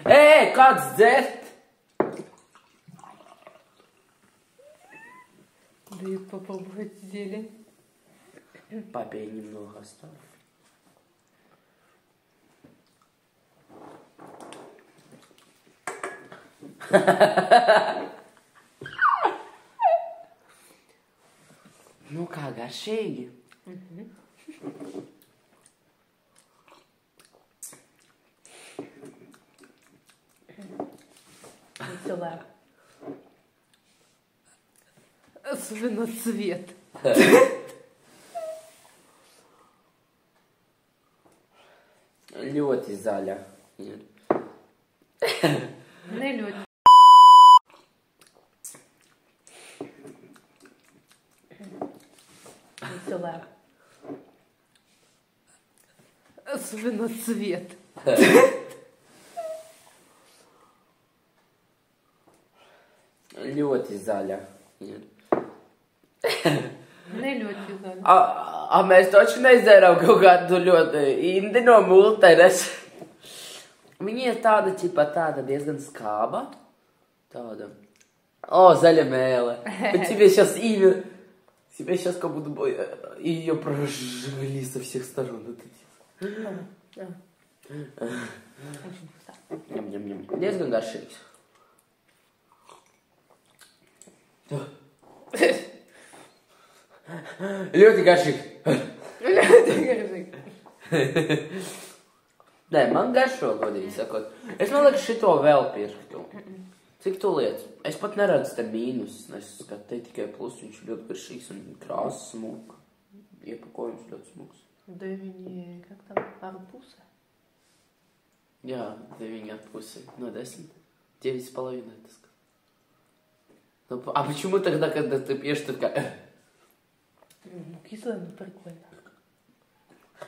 Эй, kāds dzert? Дают попробовать зелень. Папе немного оставь. Nu kā garšīgi. Веселая. Особенно цвет. Ļoti zaļa. Не ļoti. Веселая. Особенно цвет. Ļoti zaļa. Ne ļoti zaļa. Mēs taču nezdarām kaut kādu ļoti indi no multeres. Viņa ir tāda, ķipa, tāda diezgan skāba. Tāda. О, zaļa mēle. Bet тебе сейчас имя... Тебя сейчас как будто бы ее прожгли со всех сторон. Да. Очень вкусно. Diezgan garšīgs. Ļoti garšīgi. Ļoti garšīgi. Nē, man garšo, godīgi sakot. Es man liekas šito vēl pirktu. Cik tu lietas? Es pat neredzu te mīnus. Es skatu te tikai plus, viņš ļoti garšīgs un krāsas smuka. Iepakojums ļoti smuks. 9, как там, арбуза? Jā, 9 от пусы. No 10. 9,5 это сказать. Ну, а почему тогда, когда ты пьешь, ты такая... Ну, кислая, но прикольно.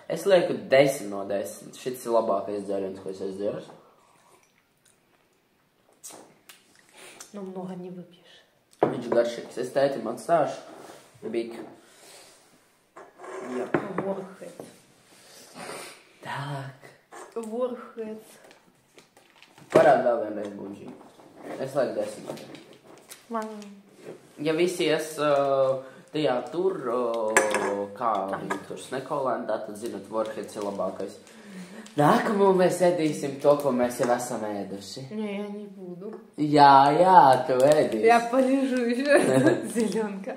Es lieku 10 no 10. Šis ir labākais dzēriens, ko es esmu dzēris. Но много не выпьешь. Viņš garšīgs. Es tētim atstāšu. Big. Jā. Warhead. Так. Warhead. Parād vēl vienreiz buļģī. Es lieku 10 no 10. Man. Ja visi ies tajā tur, kā viņi tur Snekolendā, tad zinat, Warheads ir labākais. Nākamo mēs ēdīsim to, ko mēs jau esam ēduši. Не, я не буду. Jā, tu ēdīsi. Я полежу еще. Зеленка.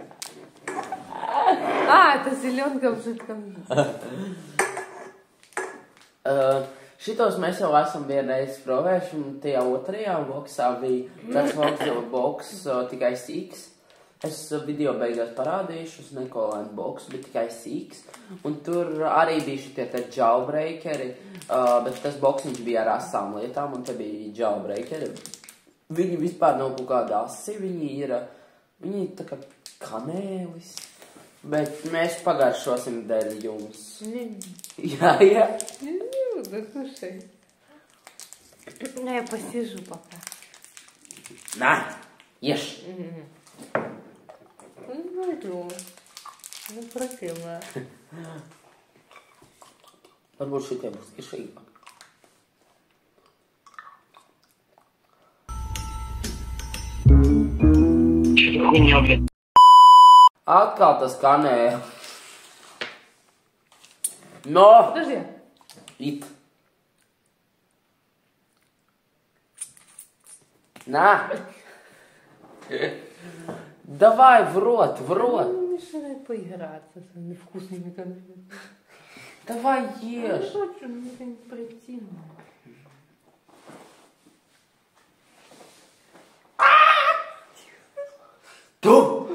Это зеленка в жидком виде. Šitos mēs jau esam vienreiz provējuši, un tajā otrajā boksā bija tas boks tikai sīks. Es video beigās parādīšu uz Nekolēnu boksu, bet tikai sīks. Un tur arī bija šitie te jailbreakeri, bet tas boksiņš bija ar asām lietām, un te bija jailbreakeri. Viņi vispār nav kaut kāda asi, viņi ir tā kā kanēlis. Bet mēs pagaršosim dēļ jums. Jā. Да слушай. Я посижу пока. На, ешь. Ну, красиво. Varbūt šitiem būs kišība. Atkal tas kanēli. No! Подожди. It. На! Давай, в рот. Ну, мешай поиграться с невкусными конфетами. Давай ешь. Ну, хочу, мне не прийти. Ту!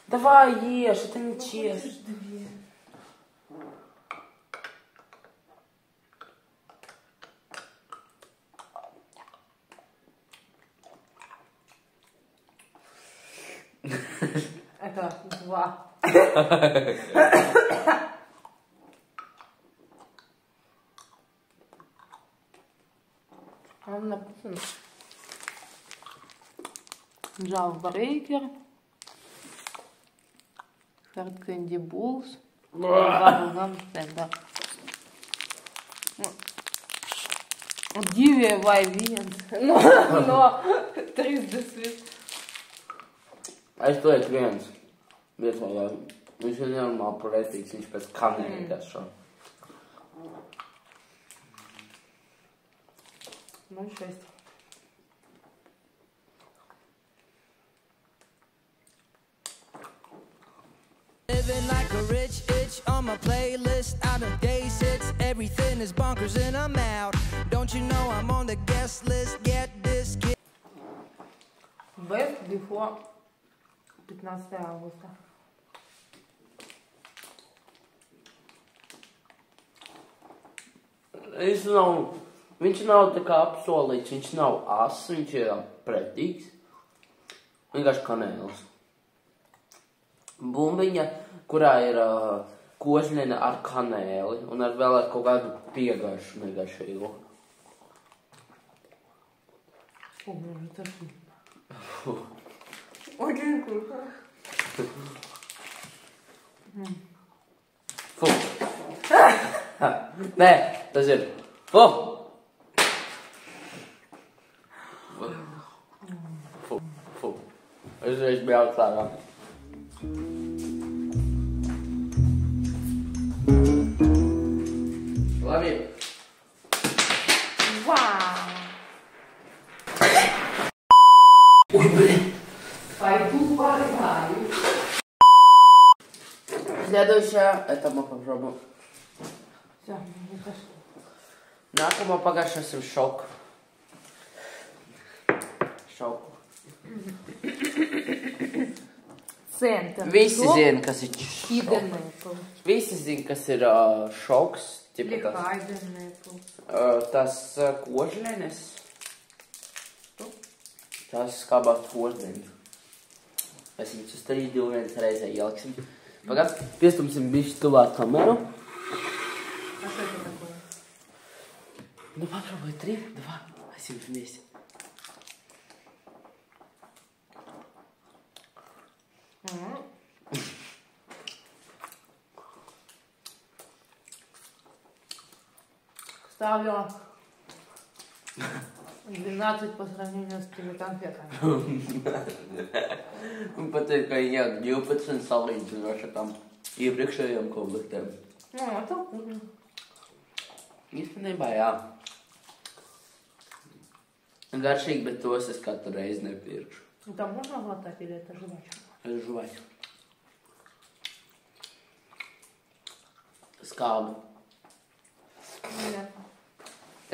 Давай ешь, это не честно. Это 2. Он написан. Jailbreaker. Hard Candy Balls. Bubblegum Tender. Divie vai viens. No 30. Es to lieku viens. Vietējā. Viņš ir nenormāli pretīgs, viņš pēc kanēļa garšo. Ну, 6. Living like a rich itch on my playlist. Out of day sits, everything is bonkers and I'm out. Don't you know I'm on the guest list? Get this kid. Best before 15 августа. Viņš nav tā kā apsolīts, viņš nav ass, viņš ir pretīgs. Vienkārši kanēlis. bumbiņa, kurā ir kožļina ar kanēli un vēl ar kaut kādu piegaršu negaršīgu. Очень вкусно. Fu. Nē, tas ir. Fu. Fu. Es biju augstāk. Labi. Вау! Ой, блин. Пойду погаю. Следующее, это мы попробуем. Все, мне кажется. Nākamā pagājušais ir šoku. Центр. Visi zina, kas ir Hidden šoks. apple. Visi zina, kas ir šoks. Или hidden apple. Tas kožļenis. Tas skābās kožļenis. Mēs viņus uz 3, 2, 1 reizē ieliksim. Pagad, piestumsim bišķi tuvāk kameru. А что это такое? Ну попробуй 3, 2, 1 вместе. Ставлю 12 по сравнению с теми конфетами. Man patīk, ka jā, 12 salīdzinoši tam iepriekšējām komplektēm. Ну, это вкусно. Īstenībā, jā. Garšīgi, bet tos es katru reizi nepirkšu. Это можно глотать или это жвачка? Es žuvāju. Skābi. Нет.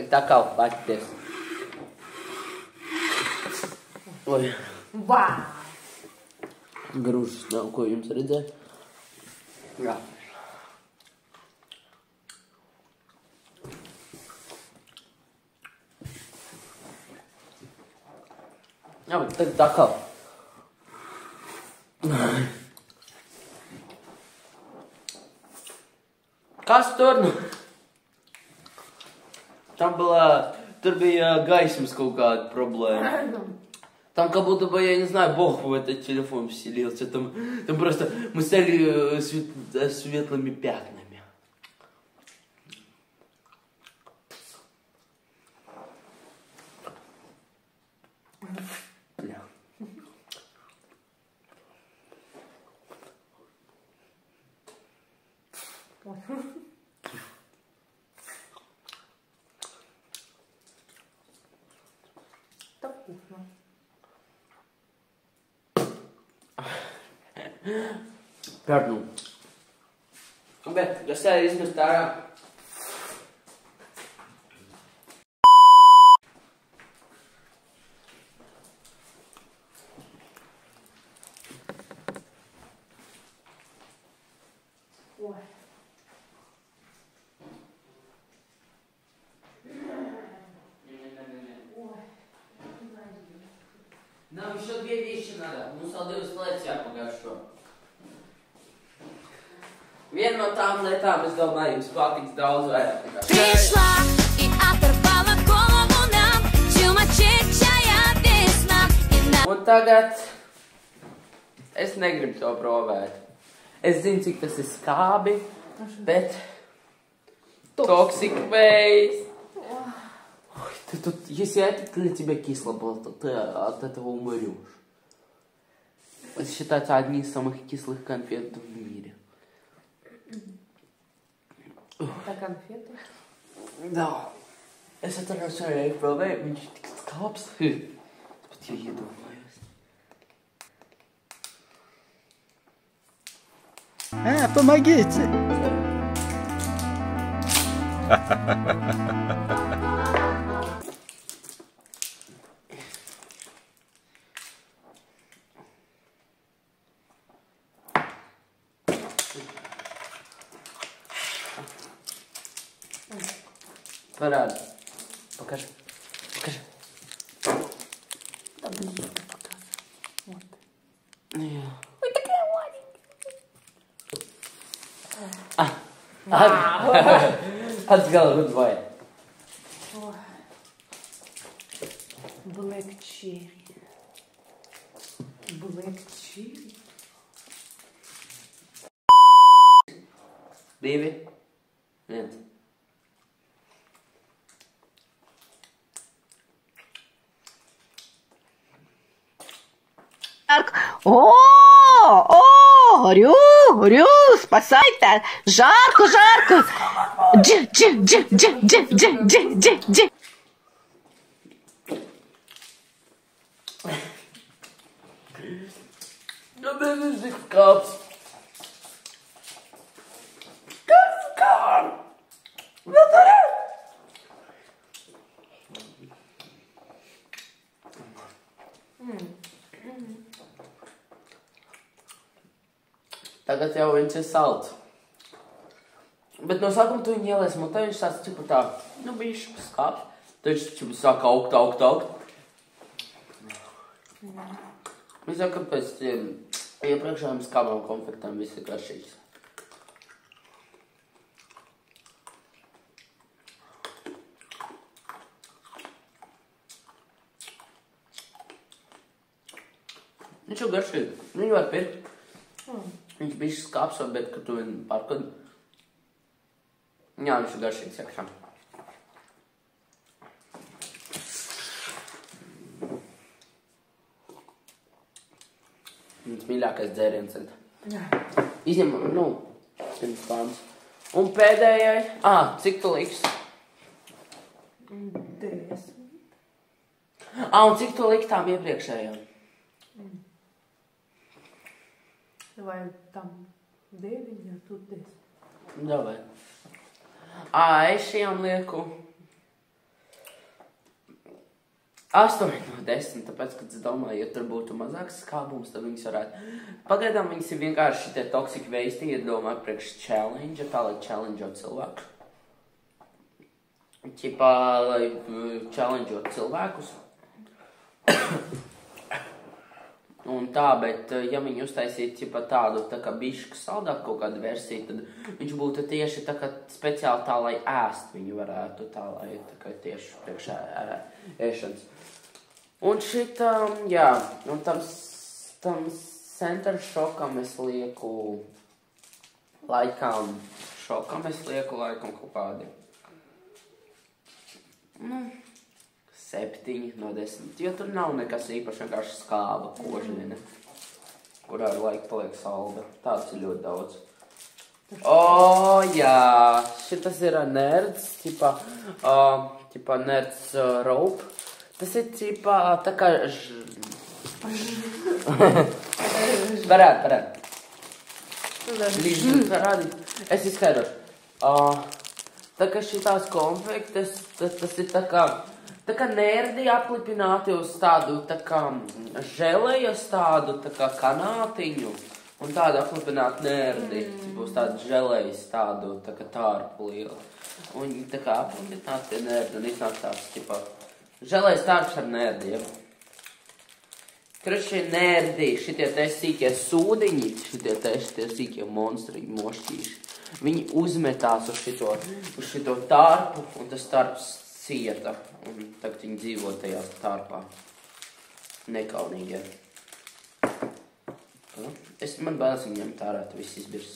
Tā kā paties. Oi. Вау! Grūžas nav, ko jums redzēt. Jā. Jā, bet tagad tā kā. Kas tur? Tur bija gaismas kaut kāda problēma. Там как будто бы, я не знаю, Бог в этот телефон вселился. Там просто мы стали светлыми пятнами. Бля. Так вкусно. Pērnū. Bet, kas tā ir izmest ārā? Ой. Нам еще 2 вещи надо. Mums vēl 2 lietas jāpagājušo. Viena no tām lietām, es domāju, jums patiks daudz vairāk nekā. Пришла и оторвала голову нам сумасшедшая весна. Un tagad es negribu to provēt. Es zinu, cik tas ir skābi, bet toxic waste. Если это для тебя кисло было, то ты от этого умрешь. Это считается одни из самых кислых конфет в мире. Это конфеты? Да. Es atceros, ka arī provēju, viņš tik skāps. Bet jau iedomājos. Помогите! Parādi. Покажи. Покажи. Да блин, показывай. Вот. Jā. Ой, такая маленькая. Atgal, good boy. Black cherry. Black cherry? 2, 1. Горю, спасайте! Жарко! Дж. The music stops. Tagad jau viņš ir salds. Bet no sākuma tu viņu ielies mutē, viņš tāds tipu tā, bišķi skāps. Tad viņš sāk augt. Es jau, ka pēc iepriekšējām skābām konfektām viss ir garšīgs. Viņš jau garšīgi. Viņu var pirkt. Viņš bišķi skāps, bet, kad tu viņu pārkod. Jā, viņš ir garšīgs iekšā. Viņš mīļākais dzēriens ir. Izņemam, pirms plāns. Un pēdējai, cik tu liks? 10. Un cik tu liktām iepriekšējām? Vai tam 9, ja tu 10. Davai. Es šiem lieku 8 no 10, tāpēc, kad es domāju, ja tur būtu mazāks skābums, tad viņas varētu. Pagaidām viņas ir vienkārši šitie toxic waste, iedomāju priekš challenge, tā lai challengeot cilvēku. Ķipā, lai challengeot cilvēkus. Un tā, bet ja viņi uztaisītu tādu tā kā bišķi saldāku kaut kādu versiju, tad viņš būtu tieši tā kā speciāli tā, lai ēst viņu varētu, tā lai tā kā tieši priekšā ēšanas. Un šitam, jā, un tam center šokam es lieku laikam kaut kādi. 7 no 10, jo tur nav nekas īpaši vienkārši skāba kožļina, kurā ar laiku paliek salda. Tāds ir ļoti daudz. Jā, šitas ir nerds, tipā nerds rope. Tas ir tā kā Parādi. Parādi. Es izskaidrošu. Tā kā šitās konfektes, tas ir tā kā nerdi aplipināti uz tādu tā kā želejas tādu tā kā kanātiņu un tādu aplipināti nerdi. Būs tādu želejas tādu tā kā tārpu lielu. Un viņi tā kā aplipināti tie nerdi un iznāk tāds tipā želejas tārps ar nerdiem. Šie nerdi, šitie te sīkie sūdiņi, šitie sīkie monstriņi, mošķīši, viņi uzmetās uz šito tārpu, un tas tārps cieta, un tagad viņi dzīvo tajā tārpā. Nekaunīgi. Man bailes viņiem tārā, tu viss izbirs.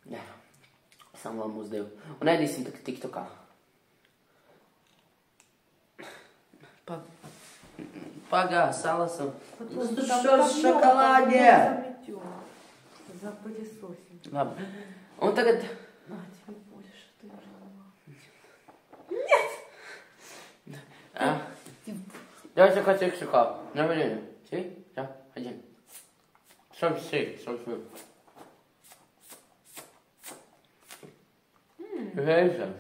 Jā, esam vēl mūs divi. Un ēdīsim tā tiktokā. Pagā, salasam. Šokolādē. Labi. Un tagad... Давай закатик шоколад. На время. Си? Да, один. Сольфи. Вейся.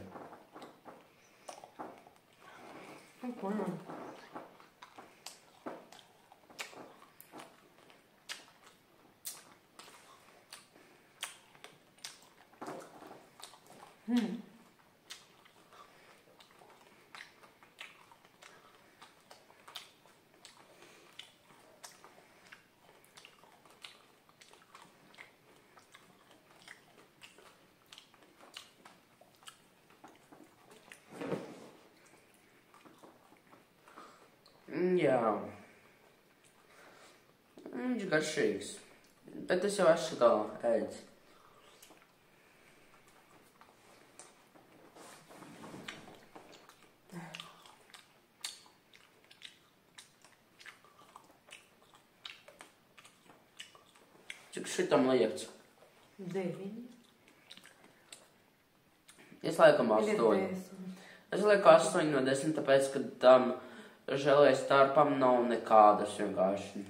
Jā. Viņš garšīgs. Bet es jau esmu tā ēdis. Cik šitam liekts? 9. Es laikam 8. Es lieku 8 no 10, tāpēc, ka tam želējas starpam nav nekādas vienkārši.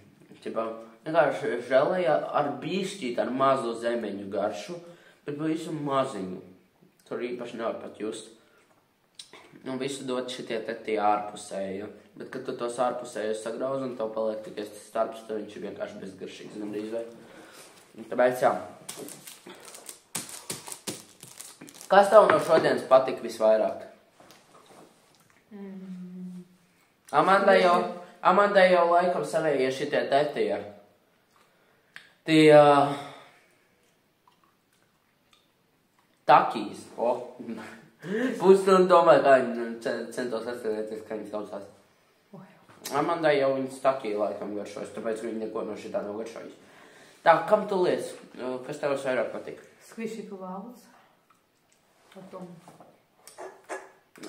Vienkārši želēja ar bišķīt, ar mazu zemeņu garšu, bet visu maziņu. Tur īpaši nevar pat just. Un visu dot šitie te tie ārpusēji. Bet, kad tu tos ārpusējus sagrauz un tev paliek tikai starps, tad viņš ir vienkārši bezgaršīgs gandrīz vai. Tāpēc jā. Kas tev no šodienas patika visvairāk? Amandai jau laikam savējie šitie tetie. Tie takīs. Pusstundu domāju, kā viņi centos atcerēties, kā viņi saucās. Amandai jau viņas takī laikam garšojas, tāpēc viņi neko no šitā nav garšojas. Tā, kam tu liec? Kas tev vairāk patika? Squishy clouds.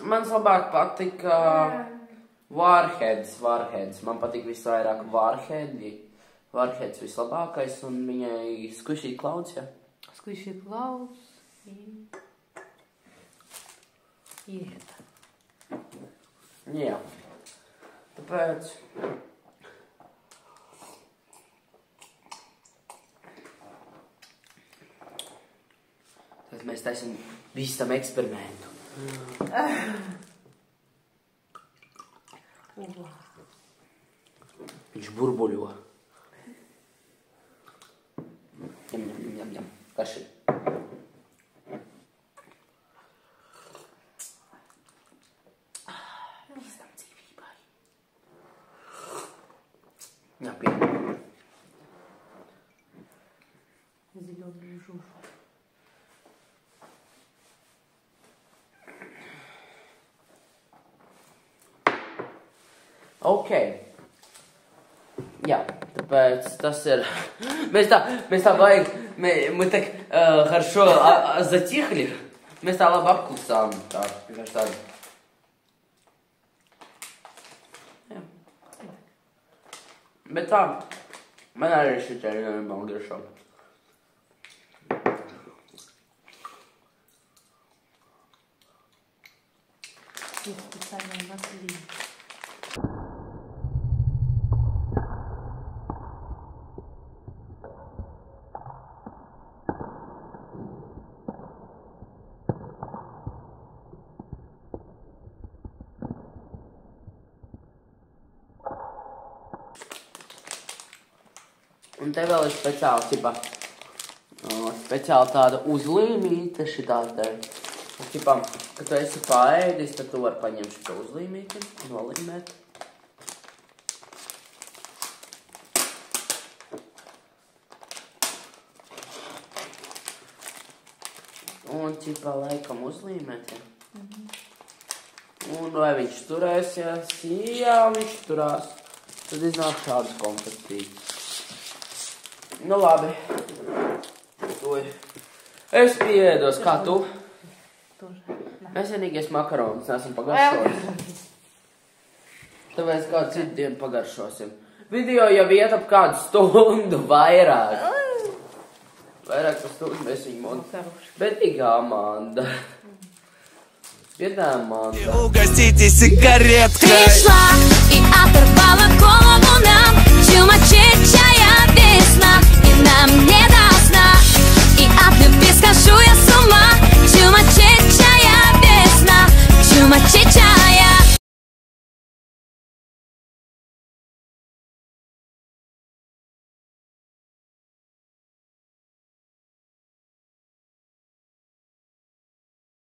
Man labāk patika Warheads. Man patika visvairāk Warheadi. Warheads vislabākais un viņai Squishy clouds, jā? Squishy clouds и это. Jā. Tāpēc... Tad mēs taisim visam eksperimentu. Viņš burbuļo. Jam. Karši. Visam dzīvībai. Jā, pie. Зелёную жужу. Ok. Jā, tāpēc tas ir... Mēs tā baigi, мы так хорошо затихли, mēs tā labi apklusām. Tā, vienkārši tādi. Jā. Bet tā, man arī šitie ir nenormāli garšo. Есть специальная вазелина. Un te vēl ir speciāli tāda uzlīmīte šitā te. Kad tu esi paēdis, tad tu vari paņemt šito uzlīmīti, nolīmēt. Un laikam uzlīmēt, ja. Un vai viņš turēsies? Jā, viņš turās. Tad iznāk šādas konfektītes. Nu labi. Es pieēdos, kā tu? Mēs vienīgais makaronus nesam pagaršojis. Tāpēc kādu citu dienu pagaršosim. Video jau iet ap kādu stundu vairāk. Vairāk par stundu mēs viņu montējam. Bet tikai Amanda. Бедная Аманда. Угостите сигареткой. Пришла и оторвала голову нам. Сумасшедшая весна, и нам не до сна. И от любви схожу я с ума.